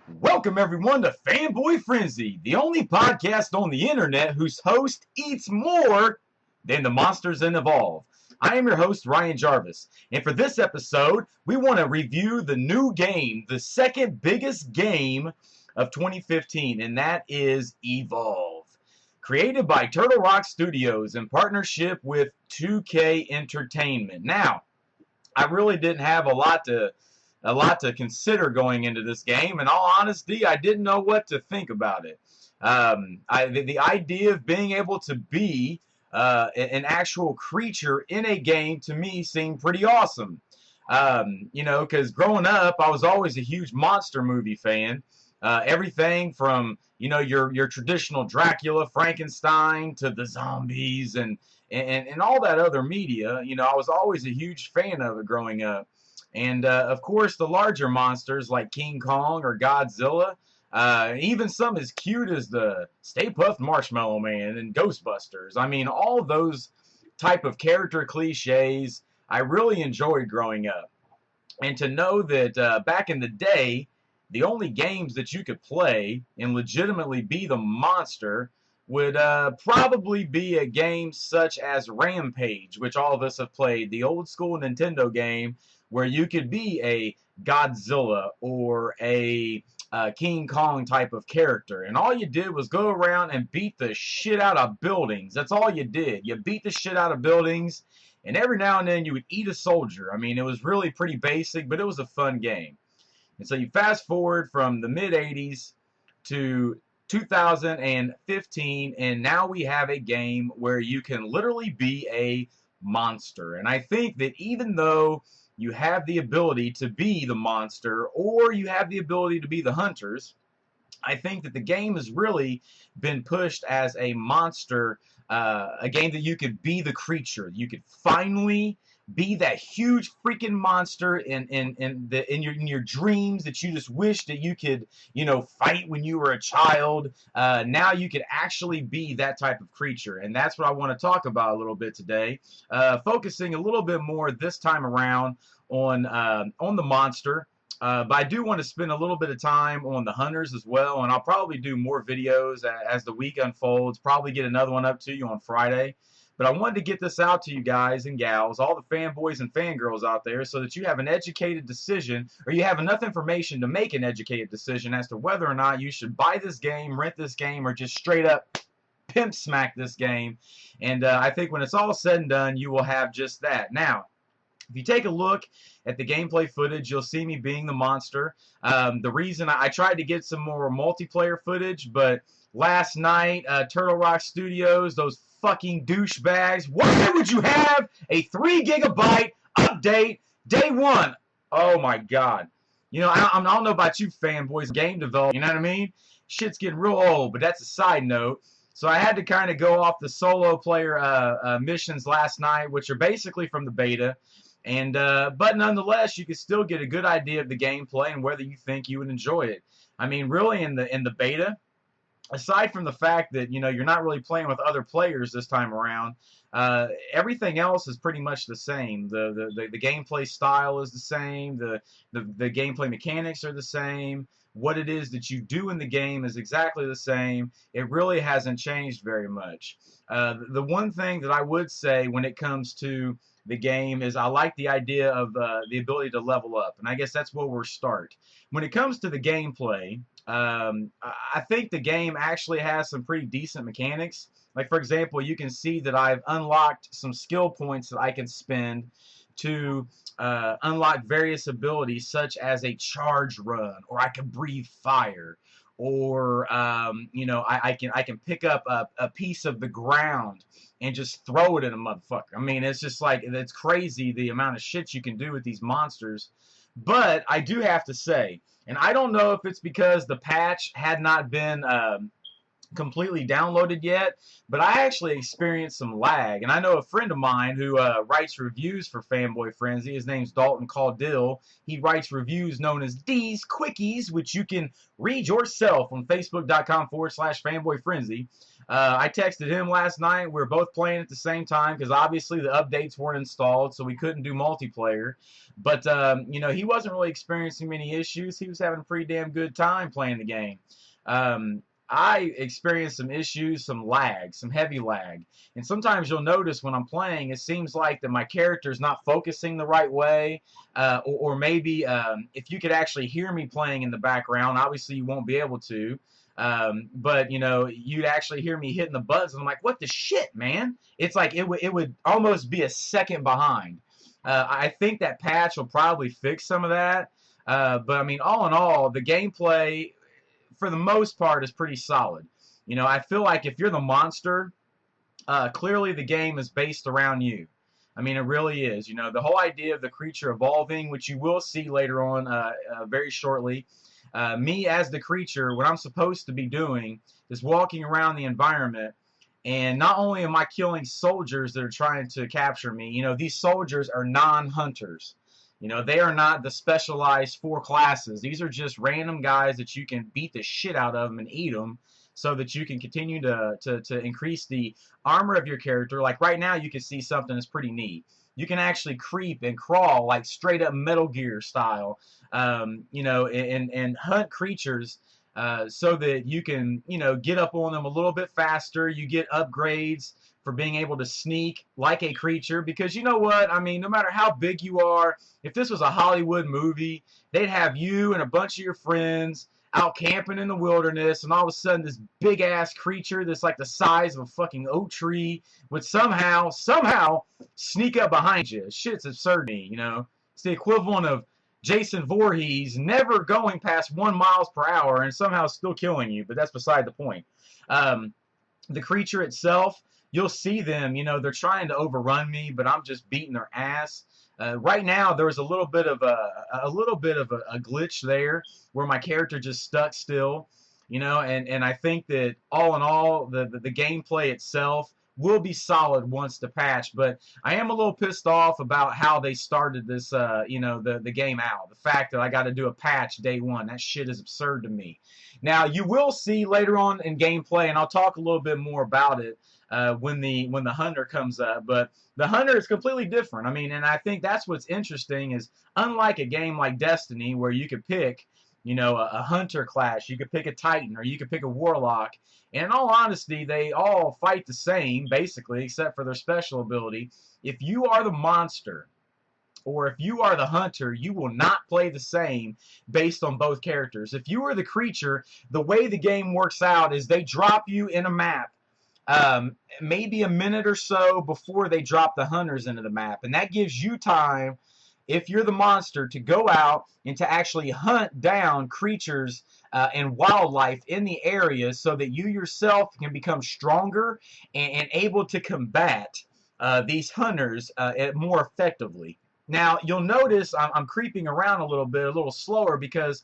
Welcome everyone to Fanboy Frenzy, the only podcast on the internet whose host eats more than the monsters in Evolve. I am your host, Ryan Jarvis, and for this episode, we want to review the new game, the second biggest game of 2015, and that is Evolve. Created by Turtle Rock Studios in partnership with 2K Entertainment. Now, I really didn't have a lot to consider going into this game. In all honesty, I didn't know what to think about it. The idea of being able to be an actual creature in a game to me seemed pretty awesome. Because growing up, I was always a huge monster movie fan. Everything from your traditional Dracula, Frankenstein to the zombies and all that other media. I was always a huge fan of it growing up. And, of course, the larger monsters like King Kong or Godzilla, even some as cute as the Stay Puft Marshmallow Man and Ghostbusters. I mean, all those type of character cliches I really enjoyed growing up. And to know that back in the day, the only games that you could play and legitimately be the monster would probably be a game such as Rampage, which all of us have played, the old school Nintendo game where you could be a Godzilla or a King Kong type of character. And all you did was go around and beat the shit out of buildings. That's all you did. You beat the shit out of buildings, and every now and then you would eat a soldier. I mean, it was really pretty basic, but it was a fun game. And so you fast forward from the mid-'80s to 2015, and now we have a game where you can literally be a monster. And I think that even though you have the ability to be the monster or you have the ability to be the hunters, I think that the game has really been pushed as a monster, a game that you could be the creature. You could finally be that huge freaking monster in your dreams that you just wish that you could fight when you were a child. Now you could actually be that type of creature, and that's what I want to talk about a little bit today. Focusing a little bit more this time around on the monster. But I do want to spend a little bit of time on the hunters as well, and I'll probably do more videos as the week unfolds. Probably get another one up to you on Friday. But I wanted to get this out to you guys and gals, all the fanboys and fangirls out there, so that you have an educated decision, or you have enough information to make an educated decision as to whether or not you should buy this game, rent this game, or just straight up pimp smack this game. And I think when it's all said and done, you will have just that. Now, if you take a look at the gameplay footage, you'll see me being the monster. The reason I tried to get some more multiplayer footage, but last night, Turtle Rock Studios, those fucking douchebags, why would you have a 3 gigabyte update day one? Oh my god. I don't know about you fanboys, game developers, you know what I mean? Shit's getting real old, but that's a side note. So I had to kind of go off the solo player missions last night, which are basically from the beta. And but nonetheless, you can still get a good idea of the gameplay and whether you think you would enjoy it. I mean, really, in the beta, aside from the fact that you're not really playing with other players this time around, everything else is pretty much the same. The gameplay style is the same. The gameplay mechanics are the same. What it is that you do in the game is exactly the same. It really hasn't changed very much. The one thing that I would say when it comes to the game is I like the idea of the ability to level up, and I guess that's where we'll start. When it comes to the gameplay, I think the game actually has some pretty decent mechanics. Like, for example, you can see that I've unlocked some skill points that I can spend to unlock various abilities, such as a charge run, or I can breathe fire, or I can pick up a piece of the ground and just throw it at a motherfucker. I mean, it's just like, it's crazy the amount of shit you can do with these monsters. But I do have to say, and I don't know if it's because the patch had not been completely downloaded yet, but I actually experienced some lag. And I know a friend of mine who writes reviews for Fanboy Frenzy. His name's Dalton Caudill. He writes reviews known as D's Quickies, which you can read yourself on facebook.com/Fanboy Frenzy. I texted him last night. We were both playing at the same time because obviously the updates weren't installed, so we couldn't do multiplayer. But, you know, he wasn't really experiencing many issues. He was having a pretty damn good time playing the game. I experienced some issues, some lag, some heavy lag. And sometimes you'll notice when I'm playing, it seems like that my character is not focusing the right way. Or maybe if you could actually hear me playing in the background, obviously you won't be able to. But, you know, you'd actually hear me hitting the buttons. And I'm like, what the shit, man? It's like it would almost be a second behind. I think that patch will probably fix some of that. But, I mean, all in all, the gameplay, for the most part, is pretty solid. You know, I feel like if you're the monster, clearly the game is based around you. I mean, it really is. You know, the whole idea of the creature evolving, which you will see later on very shortly. Me as the creature, what I'm supposed to be doing is walking around the environment, and not only am I killing soldiers that are trying to capture me, you know, these soldiers are non-hunters. You know, they are not the specialized 4 classes. These are just random guys that you can beat the shit out of them and eat them so that you can continue to increase the armor of your character. Like right now, you can see something that's pretty neat. You can actually creep and crawl like straight up Metal Gear style, you know, and hunt creatures so that you can, you know, get up on them a little bit faster. You get upgrades for being able to sneak like a creature, because you know what? I mean, no matter how big you are, if this was a Hollywood movie, they'd have you and a bunch of your friends out camping in the wilderness, and all of a sudden this big ass creature that's like the size of a fucking oak tree would somehow sneak up behind you. Shit's absurd to me, you know? It's the equivalent of Jason Voorhees never going past 1 mile per hour and somehow still killing you, but that's beside the point. The creature itself, you'll see them, you know, they're trying to overrun me, but I'm just beating their ass. Right now, there was a little bit of a glitch there where my character just stuck still, you know, and I think that all in all, the gameplay itself will be solid once the patch, but I am a little pissed off about how they started this, you know, the game out. The fact that I got to do a patch day 1, that shit is absurd to me. Now, you will see later on in gameplay, and I'll talk a little bit more about it, when the hunter comes up, but the hunter is completely different. I mean, and I think that's what's interesting is, unlike a game like Destiny where you could pick, you know, a hunter class, you could pick a titan, or you could pick a warlock, and in all honesty, they all fight the same basically, except for their special ability. If you are the monster or if you are the hunter, you will not play the same based on both characters. If you are the creature, the way the game works out is they drop you in a map maybe a minute or so before they drop the hunters into the map. And that gives you time, if you're the monster, to go out and to actually hunt down creatures and wildlife in the area so that you yourself can become stronger and able to combat these hunters more effectively. Now, you'll notice I'm creeping around a little slower, because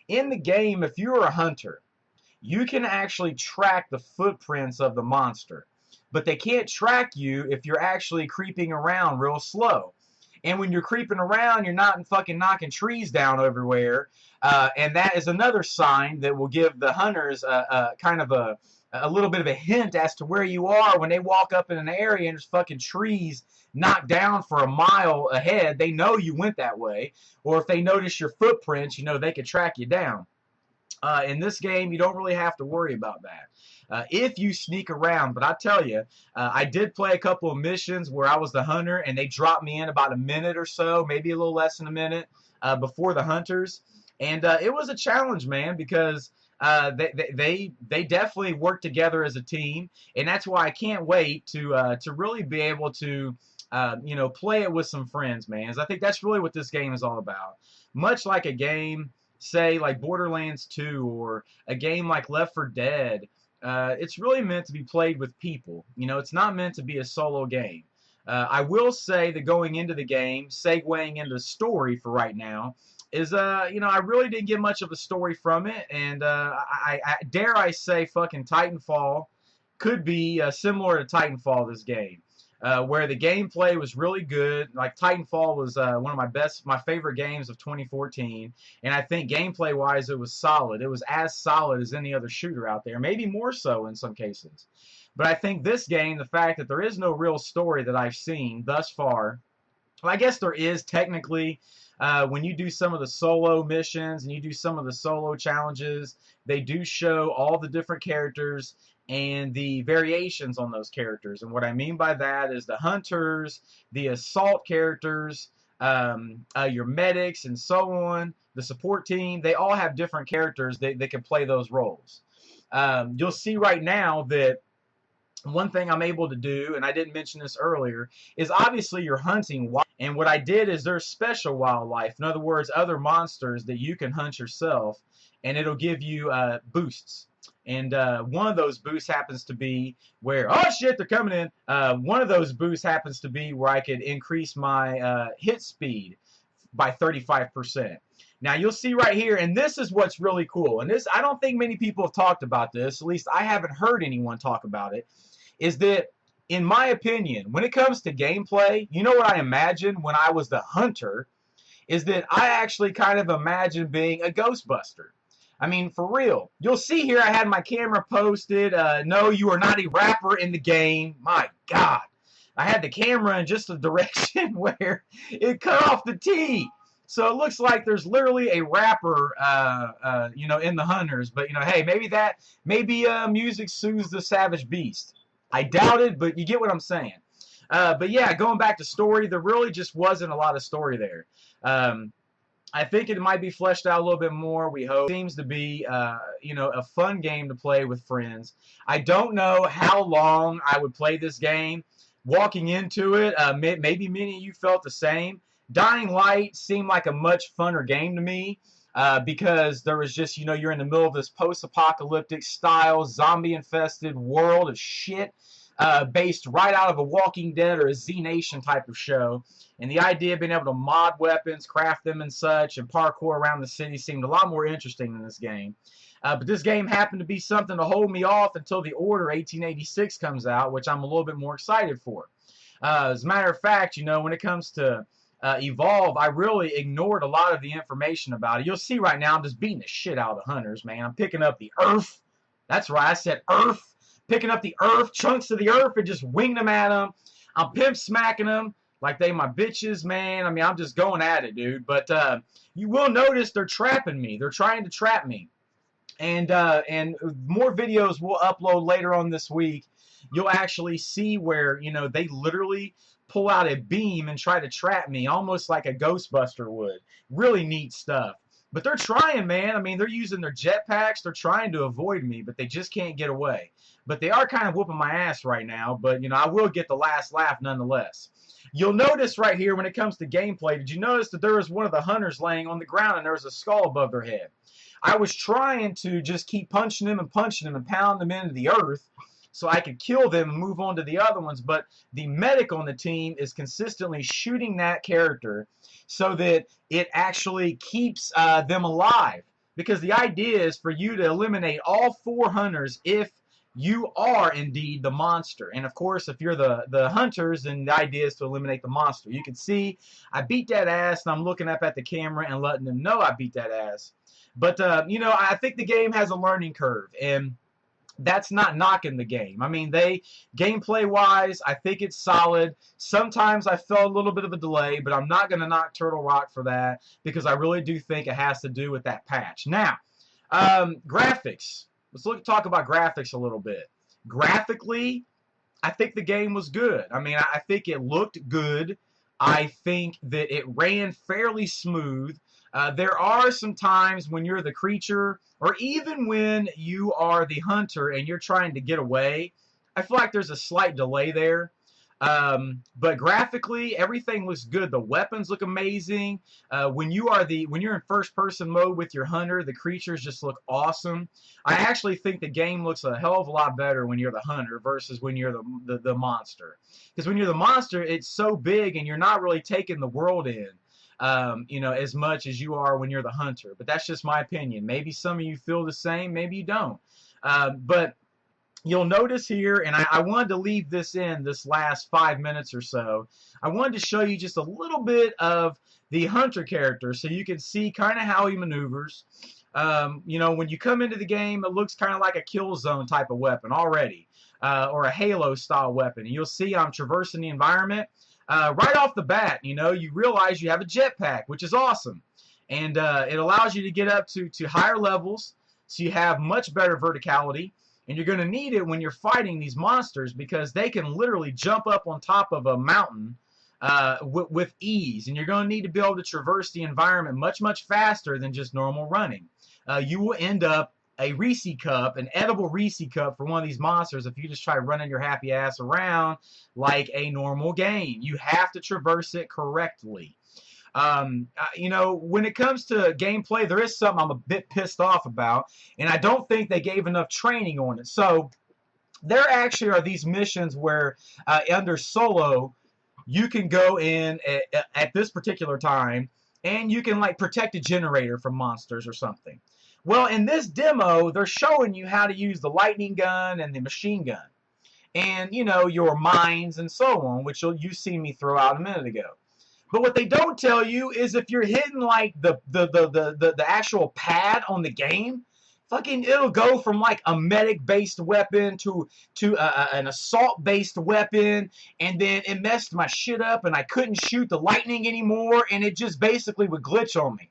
in the game, if you're a hunter, you can actually track the footprints of the monster, but they can't track you if you're actually creeping around real slow. And when you're creeping around, you're not fucking knocking trees down everywhere, and that is another sign that will give the hunters kind of a little bit of a hint as to where you are. When they walk up in an area and there's fucking trees knocked down for a mile ahead, they know you went that way. Or if they notice your footprints, you know, they could track you down. In this game, you don't really have to worry about that if you sneak around. But I tell you, I did play a couple of missions where I was the hunter, and they dropped me in about a minute or so, maybe a little less than a minute, before the hunters. And it was a challenge, man, because they definitely work together as a team, and that's why I can't wait to really be able to you know, play it with some friends, man. 'Cause I think that's really what this game is all about. Much like a game, say like Borderlands 2 or a game like Left 4 Dead, it's really meant to be played with people. You know, it's not meant to be a solo game. I will say that going into the game, segueing into the story for right now, is you know, I really didn't get much of a story from it, and I dare I say fucking Titanfall could be similar to Titanfall, this game. Where the gameplay was really good. Like Titanfall was one of my favorite games of 2014, and I think gameplay-wise it was solid. It was as solid as any other shooter out there, maybe more so in some cases. But I think this game, the fact that there is no real story that I've seen thus far, well, I guess there is technically. When you do some of the solo missions and you do some of the solo challenges, they do show all the different characters and the variations on those characters. And what I mean by that is the hunters, the assault characters, your medics, and so on, the support team, they all have different characters that can play those roles. You'll see right now that one thing I'm able to do, and I didn't mention this earlier, is obviously you're hunting wild. And what I did is there's special wildlife. In other words, other monsters that you can hunt yourself, and it'll give you boosts. And one of those boosts happens to be where, oh shit, they're coming in. One of those boosts happens to be where I could increase my hit speed by 35%. Now you'll see right here, and this is what's really cool. And this, I don't think many people have talked about this. At least I haven't heard anyone talk about it. Is that, in my opinion, when it comes to gameplay, you know what I imagined when I was the hunter? Is that I actually kind of imagined being a Ghostbuster. I mean, for real. You'll see here I had my camera posted. No, you are not a rapper in the game. My God. I had the camera in just a direction where it cut off the T. So it looks like there's literally a rapper, you know, in the hunters. But, you know, hey, maybe music soothes the savage beast. I doubt it, but you get what I'm saying. But yeah, going back to story, there really just wasn't a lot of story there. I think it might be fleshed out a little bit more. We hope. It seems to be, you know, a fun game to play with friends. I don't know how long I would play this game. Walking into it, maybe many of you felt the same. Dying Light seemed like a much funner game to me. Because there was just, you know, you're in the middle of this post-apocalyptic style, zombie-infested world of shit, based right out of a Walking Dead or a Z Nation type of show. And the idea of being able to mod weapons, craft them and such, and parkour around the city seemed a lot more interesting than this game. But this game happened to be something to hold me off until The Order 1886 comes out, which I'm a little bit more excited for. As a matter of fact, you know, when it comes to Evolve, I really ignored a lot of the information about it. You'll see right now I'm just beating the shit out of the hunters, man. I'm picking up the earth. That's right, I said earth. Picking up the earth, chunks of the earth, and just winging them at them. I'm pimp smacking them like they my bitches, man. I mean, I'm just going at it, dude. But you will notice they're trapping me. They're trying to trap me. And more videos we'll upload later on this week. You'll actually see where, you know, they literally pull out a beam and try to trap me, almost like a Ghostbuster would. Really neat stuff. But they're trying, man. I mean, they're using their jetpacks. They're trying to avoid me, but they just can't get away. But they are kind of whooping my ass right now. But, you know, I will get the last laugh nonetheless. You'll notice right here when it comes to gameplay, did you notice that there was one of the hunters laying on the ground and there was a skull above their head? I was trying to just keep punching them and pound them into the earth so I could kill them and move on to the other ones, but the medic on the team is consistently shooting that character so that it actually keeps them alive. Because the idea is for you to eliminate all 4 hunters if you are indeed the monster. And of course, if you're the hunters, then the idea is to eliminate the monster. You can see I beat that ass, and I'm looking up at the camera and letting them know I beat that ass. But, you know, I think the game has a learning curve, and that's not knocking the game. I mean, gameplay-wise, I think it's solid. Sometimes I felt a little bit of a delay, but I'm not going to knock Turtle Rock for that because I really do think it has to do with that patch. Now, graphics. Let's talk about graphics a little bit. Graphically, I think the game was good. I mean, I think it looked good. I think that it ran fairly smooth. There are some times when you're the creature, or even when you are the hunter and you're trying to get away, I feel like there's a slight delay there. But graphically, everything looks good. The weapons look amazing. When you're in first-person mode with your hunter, the creatures just look awesome. I actually think the game looks a hell of a lot better when you're the hunter versus when you're the monster. Because when you're the monster, it's so big and you're not really taking the world in. you know, as much as you are when you're the hunter. But that's just my opinion. Maybe some of you feel the same, maybe you don't. But you'll notice here, and I wanted to leave this in this last 5 minutes or so, I wanted to show you just a little bit of the hunter character so you can see kind of how he maneuvers. You know, when you come into the game, it looks kind of like a kill zone type of weapon already, or a Halo style weapon. And you'll see I'm traversing the environment. Right off the bat, you know, you realize you have a jetpack, which is awesome. And it allows you to get up to higher levels, so you have much better verticality. And you're going to need it when you're fighting these monsters because they can literally jump up on top of a mountain with ease. And you're going to need to be able to traverse the environment much, much faster than just normal running. You will end up a Reese cup, an edible Reese cup for one of these monsters if you just try running your happy ass around like a normal game. You have to traverse it correctly. You know, when it comes to gameplay, there is something I'm a bit pissed off about, and I don't think they gave enough training on it. So there actually are these missions where under solo, you can go in at this particular time, and you can like protect a generator from monsters or something. Well, in this demo, they're showing you how to use the lightning gun and the machine gun, and you know, your mines and so on, which you see me throw out a minute ago. But what they don't tell you is if you're hitting like the actual pad on the game, fucking it'll go from like a medic-based weapon to an assault-based weapon, and then it messed my shit up, and I couldn't shoot the lightning anymore, and it just basically would glitch on me.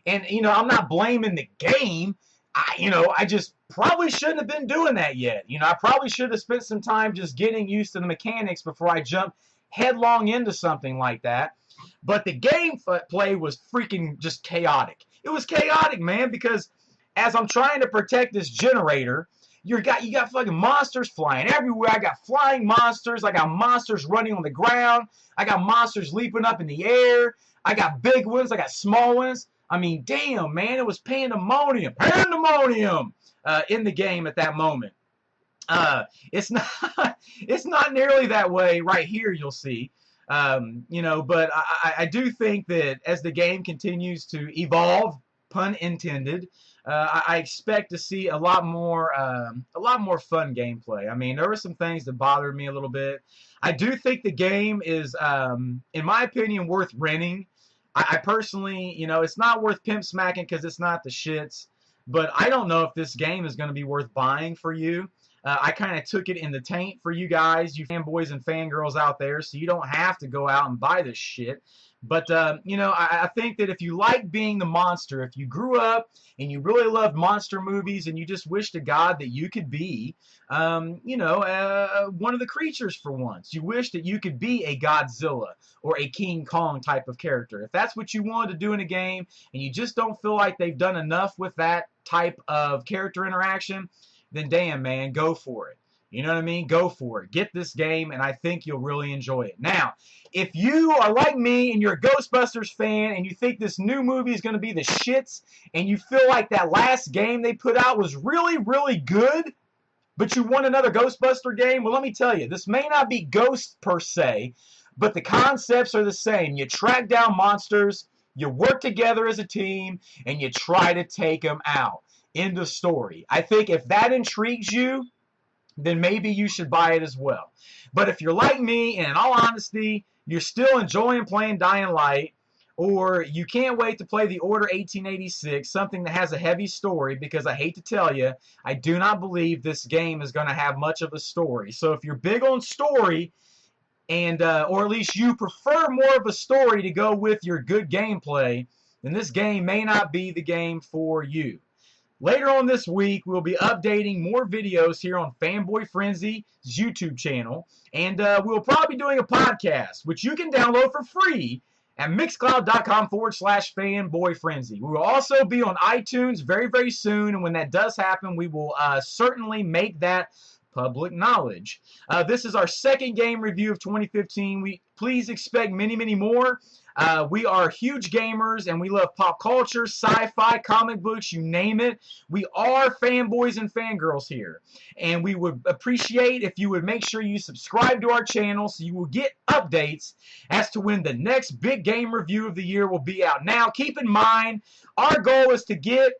And you know, I'm not blaming the game. I just probably shouldn't have been doing that yet. You know, I probably should have spent some time just getting used to the mechanics before I jumped headlong into something like that. But the gameplay was freaking just chaotic. It was chaotic, man, because as I'm trying to protect this generator, you got fucking monsters flying everywhere. I got flying monsters. I got monsters running on the ground. I got monsters leaping up in the air. I got big ones. I got small ones. I mean, damn, man, it was pandemonium in the game at that moment. It's not nearly that way right here. You'll see. You know, but I do think that as the game continues to evolve, pun intended, I expect to see a lot more fun gameplay. I mean, there were some things that bothered me a little bit. I do think the game is, in my opinion, worth renting. I personally, you know, it's not worth pimp smacking because it's not the shits. But I don't know if this game is going to be worth buying for you. I kind of took it in the taint for you guys, you fanboys and fangirls out there, so you don't have to go out and buy this shit. But, you know, I think that if you like being the monster, if you grew up and you really loved monster movies and you just wish to God that you could be, you know, one of the creatures for once. You wish that you could be a Godzilla or a King Kong type of character. If that's what you wanted to do in a game and you just don't feel like they've done enough with that type of character interaction, then damn, man, go for it. You know what I mean? Go for it. Get this game, and I think you'll really enjoy it. Now, if you are like me and you're a Ghostbusters fan and you think this new movie is going to be the shits and you feel like that last game they put out was really, really good, but you want another Ghostbuster game, well, let me tell you, this may not be Ghost per se, but the concepts are the same. You track down monsters, you work together as a team, and you try to take them out. End of story. I think if that intrigues you, then maybe you should buy it as well. But if you're like me, and in all honesty, you're still enjoying playing Dying Light, or you can't wait to play The Order 1886, something that has a heavy story, because I hate to tell you, I do not believe this game is going to have much of a story. So if you're big on story, and or at least you prefer more of a story to go with your good gameplay, then this game may not be the game for you. Later on this week, we'll be updating more videos here on Fanboy Frenzy's YouTube channel, and we'll probably be doing a podcast, which you can download for free at mixcloud.com/fanboyfrenzy. We will also be on iTunes very, very soon, and when that does happen, we will certainly make that public knowledge. This is our second game review of 2015. Please expect many, many more. We are huge gamers, and we love pop culture, sci-fi, comic books, you name it. We are fanboys and fangirls here. And we would appreciate if you would make sure you subscribe to our channel so you will get updates as to when the next big game review of the year will be out. Now, keep in mind, our goal is to get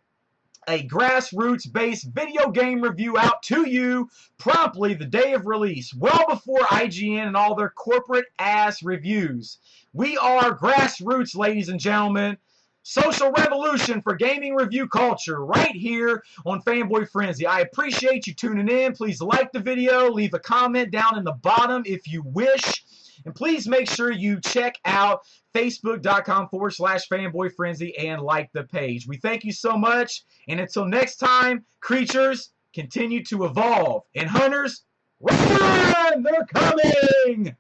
a grassroots-based video game review out to you promptly the day of release, well before IGN and all their corporate-ass reviews. We are grassroots, ladies and gentlemen. Social revolution for gaming review culture right here on Fanboy Frenzy. I appreciate you tuning in. Please like the video. Leave a comment down in the bottom if you wish. And please make sure you check out facebook.com/fanboyfrenzy and like the page. We thank you so much. And until next time, creatures, continue to evolve. And hunters, run! They're coming!